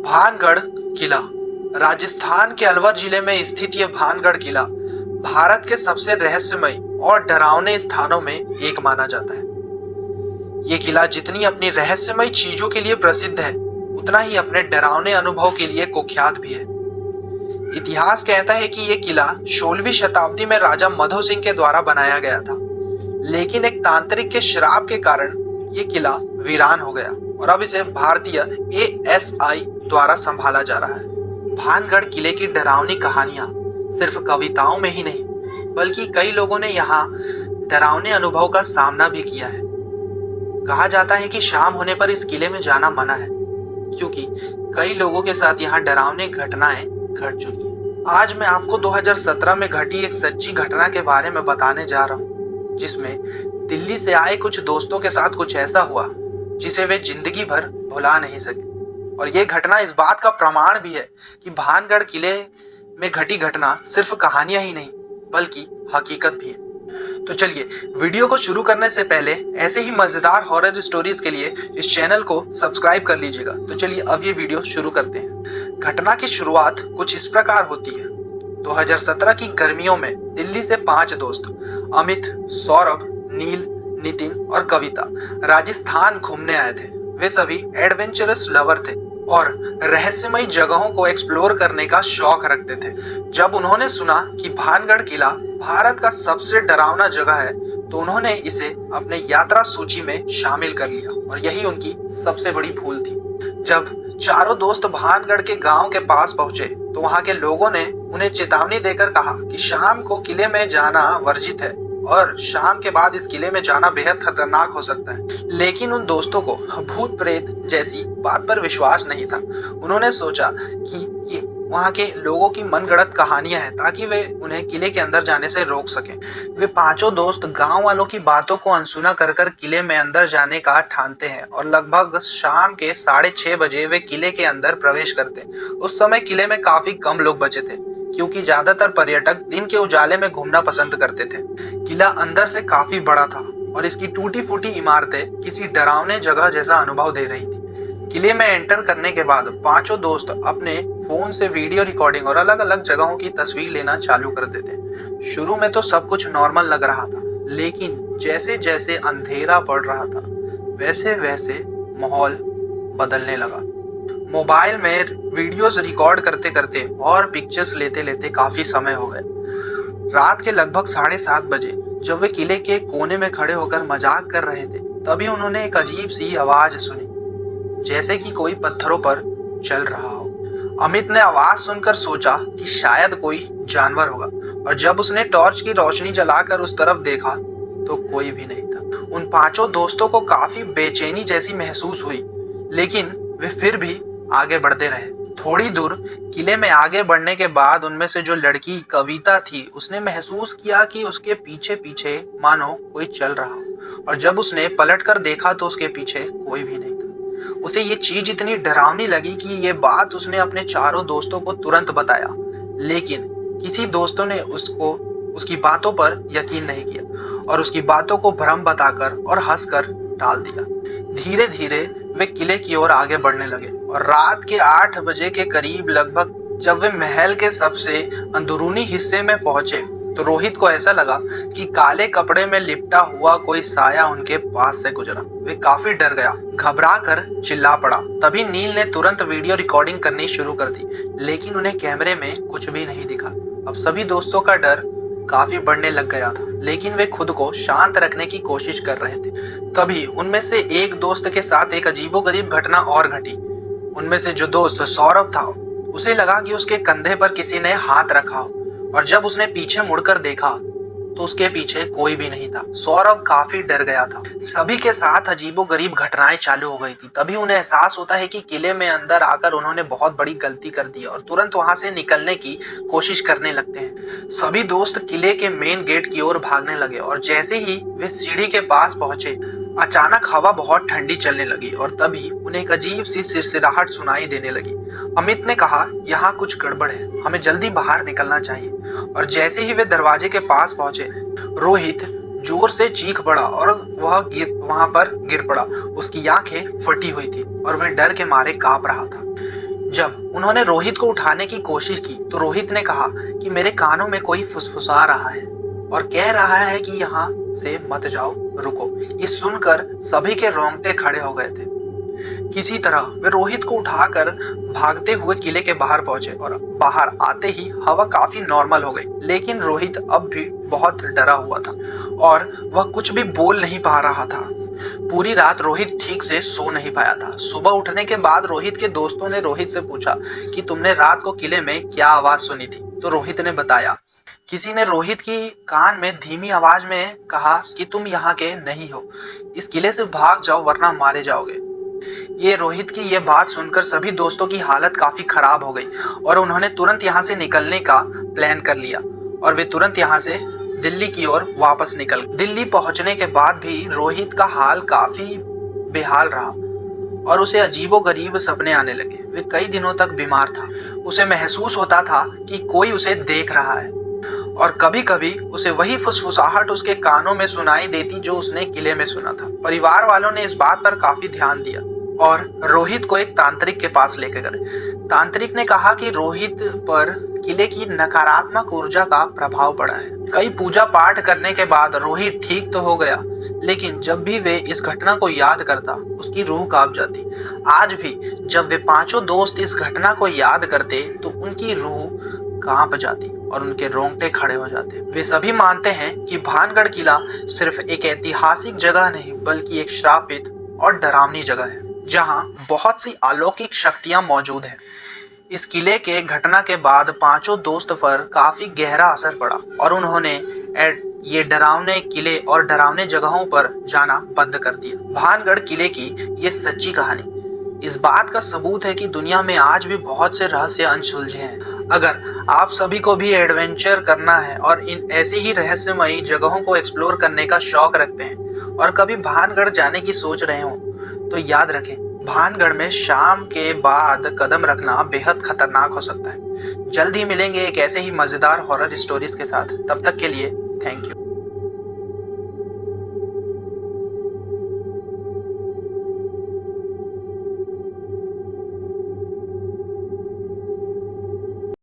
भानगढ़ किला। राजस्थान के अलवर जिले में स्थित यह भानगढ़ किला भारत के सबसे रहस्यमय और डरावने स्थानों में एक माना जाता है। ये किला जितनी अपनी रहस्यमय चीजों के लिए प्रसिद्ध है, उतना ही अपने डरावने अनुभव के लिए कुख्यात भी है। इतिहास कहता है कि यह किला 16वीं शताब्दी में राजा मधो सिंह के द्वारा बनाया गया था, लेकिन एक तांत्रिक के श्राप के कारण यह किला वीरान हो गया और अब इसे भारतीय ASI द्वारा संभाला जा रहा है। भानगढ़ किले की डरावनी कहानियां सिर्फ कविताओं में ही नहीं, बल्कि कई लोगों ने यहाँ डरावने अनुभव का सामना भी किया है। कहा जाता है कि शाम होने पर इस किले में जाना मना है, क्योंकि कई लोगों के साथ यहाँ डरावनी घटनाएं घट चुकी हैं। आज मैं आपको 2017 में घटी एक सच्ची घटना के बारे में बताने जा रहा हूँ, जिसमें दिल्ली से आए कुछ दोस्तों के साथ कुछ ऐसा हुआ जिसे वे जिंदगी भर भुला नहीं सके। और ये घटना इस बात का प्रमाण भी है कि भानगढ़ किले में घटी घटना सिर्फ कहानियां ही नहीं, बल्कि हकीकत भी है। तो चलिए, वीडियो को शुरू करने से पहले ऐसे ही मजेदार हॉरर स्टोरीज के लिए इस चैनल को सब्सक्राइब कर लीजिएगा। तो चलिए अब ये वीडियो शुरू करते हैं। घटना की शुरुआत कुछ इस प्रकार होती है। 2017 की गर्मियों में दिल्ली से 5 दोस्त अमित, सौरभ, नील, नितिन और कविता राजस्थान घूमने आए थे। वे सभी एडवेंचरस लवर थे और रहस्यमय जगहों को एक्सप्लोर करने का शौक रखते थे। जब उन्होंने सुना कि भानगढ़ किला भारत का सबसे डरावना जगह है, तो उन्होंने इसे अपने यात्रा सूची में शामिल कर लिया और यही उनकी सबसे बड़ी भूल थी। जब चारों दोस्त भानगढ़ के गांव के पास पहुंचे, तो वहां के लोगों ने उन्हें चेतावनी देकर कहा कि शाम को किले में जाना वर्जित है और शाम के बाद इस किले में जाना बेहद खतरनाक हो सकता है। लेकिन उन दोस्तों को भूत प्रेत जैसी बात पर विश्वास नहीं था। उन्होंने सोचा कि ये वहाँ के लोगों की मनगढ़ंत कहानियां हैं, ताकि वे उन्हें किले के अंदर जाने से रोक सकें। वे पांचों दोस्त गांव वालों की बातों को अनसुना कर किले में अंदर जाने का ठानते हैं और लगभग शाम के 6:30 बजे वे किले के अंदर प्रवेश करते हैं। उस समय किले में काफी कम लोग बचे थे, क्योंकि ज्यादातर पर्यटक दिन के उजाले में घूमना पसंद करते थे। किला अंदर से काफी बड़ा था और इसकी टूटी फूटी इमारतें किसी डरावने जगह जैसा अनुभव दे रही थी। किले में एंटर करने के बाद पांचों दोस्त अपने फोन से वीडियो रिकॉर्डिंग और अलग अलग जगहों की तस्वीर लेना चालू कर देते। शुरू में तो सब कुछ नॉर्मल लग रहा था, लेकिन जैसे जैसे अंधेरा पड़ रहा था, वैसे वैसे माहौल बदलने लगा। मोबाइल में वीडियोस रिकॉर्ड करते करते और पिक्चर्स लेते लेते काफी समय हो गए। रात के लगभग 7:30 बजे जब वे किले के कोने में खड़े होकर मजाक कर रहे थे, तभी उन्होंने एक अजीब सी आवाज सुनी, जैसे कि कोई पत्थरों पर चल रहा हो। अमित ने आवाज सुनकर सोचा कि शायद कोई जानवर होगा, और जब उसने टॉर्च की रोशनी जलाकर उस तरफ देखा तो कोई भी नहीं था। उन पांचों दोस्तों को काफी बेचैनी जैसी महसूस हुई, लेकिन वे फिर भी आगे बढ़ते रहे। थोड़ी दूर किले में आगे बढ़ने के बाद उनमें से जो लड़की कविता थी, उसने महसूस किया कि उसके पीछे पीछे मानो कोई चल रहा हो, और जब उसने पलटकर देखा तो उसके पीछे कोई भी नहीं था। उसे ये चीज इतनी डरावनी लगी कि ये बात उसने अपने चारों दोस्तों को तुरंत बताया, लेकिन किसी दोस्तों ने उसकी बातों पर यकीन नहीं किया और उसकी बातों को भ्रम बताकर और हंसकर टाल दिया। धीरे धीरे वे किले की ओर आगे बढ़ने लगे और रात के 8 बजे के करीब लगभग जब वे महल के सबसे अंदरूनी हिस्से में पहुंचे, तो रोहित को ऐसा लगा कि काले कपड़े में लिपटा हुआ कोई साया उनके पास से गुजरा। वे काफी डर गया, घबरा कर चिल्ला पड़ा। तभी नील ने तुरंत वीडियो रिकॉर्डिंग करनी शुरू कर दी, लेकिन उन्हें कैमरे में कुछ भी नहीं दिखा। अब सभी दोस्तों का डर काफी बढ़ने लग गया था, लेकिन वे खुद को शांत रखने की कोशिश कर रहे थे। तभी उनमें से एक दोस्त के साथ एक अजीबोगरीब घटना और घटी। उनमें से जो दोस्त सौरभ था, उसे लगा कि उसके कंधे पर किसी ने हाथ रखा, और जब उसने पीछे मुड़कर देखा तो उसके पीछे कोई भी नहीं था। सौरभ काफी डर गया था। सभी के साथ अजीबोगरीब घटनाएं चालू हो गई थी। तभी उन्हें एहसास होता है कि किले में अंदर आकर उन्होंने बहुत बड़ी गलती कर दी और तुरंत वहां से निकलने की कोशिश करने लगते हैं। सभी दोस्त किले के मेन गेट की ओर भागने लगे और जैसे ही वे सीढ़ी के पास पहुंचे, अचानक हवा बहुत ठंडी चलने लगी और तभी उन्हें एक अजीब सी सिरसिराहट सुनाई देने लगी। अमित ने कहा, यहाँ कुछ गड़बड़ है, हमें जल्दी बाहर निकलना चाहिए। और जैसे ही वे दरवाजे के पास पहुंचे, रोहित जोर से चीख पड़ा और वह वहां पर गिर पड़ा। उसकी आंखें फटी हुई थी और वह डर के मारे कांप रहा था। जब उन्होंने रोहित को उठाने की कोशिश की तो रोहित ने कहा कि मेरे कानों में कोई फुसफुसा रहा है और कह रहा है कि यहाँ से मत जाओ, रुको। ये सुनकर सभी के रोंगटे खड़े हो गए थे। किसी तरह वे रोहित को उठाकर भागते हुए किले के बाहर पहुंचे और बाहर आते ही हवा काफी नॉर्मल हो गई, लेकिन रोहित अब भी बहुत डरा हुआ था और वह कुछ भी बोल नहीं पा रहा था। पूरी रात रोहित ठीक से सो नहीं पाया था। सुबह उठने के बाद रोहित के दोस्तों ने रोहित से पूछा कि तुमने रात को किले में क्या आवाज सुनी थी? तो रोहित ने बताया। किसी ने रोहित की कान में धीमी आवाज में कहा कि तुम यहाँ के नहीं हो, इस किले से भाग जाओ वरना मारे जाओगे। ये रोहित की ये बात सुनकर सभी दोस्तों की हालत काफी खराब हो गई और उन्होंने तुरंत यहाँ से निकलने का प्लान कर लिया और वे तुरंत यहाँ से दिल्ली की ओर वापस निकल। दिल्ली पहुंचने के बाद भी रोहित का हाल काफी बेहाल रहा और उसे अजीबोगरीब सपने आने लगे। वे कई दिनों तक बीमार था। उसे महसूस होता था कि कोई उसे देख रहा है और कभी कभी उसे वही फुसफुसाहट उसके कानों में सुनाई देती जो उसने किले में सुना था। परिवार वालों ने इस बात पर काफी ध्यान दिया और रोहित को एक तांत्रिक के पास लेकर गए। तांत्रिक ने कहा कि रोहित पर किले की नकारात्मक ऊर्जा का प्रभाव पड़ा है। कई पूजा पाठ करने के बाद रोहित ठीक तो हो गया, लेकिन जब भी वे इस घटना को याद करता उसकी रूह कांप जाती। आज भी जब वे पांचों दोस्त इस घटना को याद करते तो उनकी रूह कांप जाती और उनके रोंगटे खड़े हो जाते। वे सभी मानते हैं कि भानगढ़ किला सिर्फ एक ऐतिहासिक जगह नहीं बल्कि एक श्रापित और डरावनी जगह है जहां बहुत सी अलौकिक शक्तियां मौजूद हैं। इस किले के घटना के बाद पांचों दोस्त पर काफी गहरा असर पड़ा और उन्होंने ये डरावने किले और डरावने जगहों पर जाना बंद कर दिया। भानगढ़ किले की ये सच्ची कहानी इस बात का सबूत है कि दुनिया में आज भी बहुत से रहस्य अनसुलझे हैं। अगर आप सभी को भी एडवेंचर करना है और इन ऐसी ही रहस्यमयी जगहों को एक्सप्लोर करने का शौक रखते हैं और कभी भानगढ़ जाने की सोच रहे हो तो याद रखें, भानगढ़ में शाम के बाद कदम रखना बेहद खतरनाक हो सकता है। जल्द ही मिलेंगे एक ऐसे ही मजेदार हॉरर स्टोरीज के साथ। तब तक के लिए थैंक यू।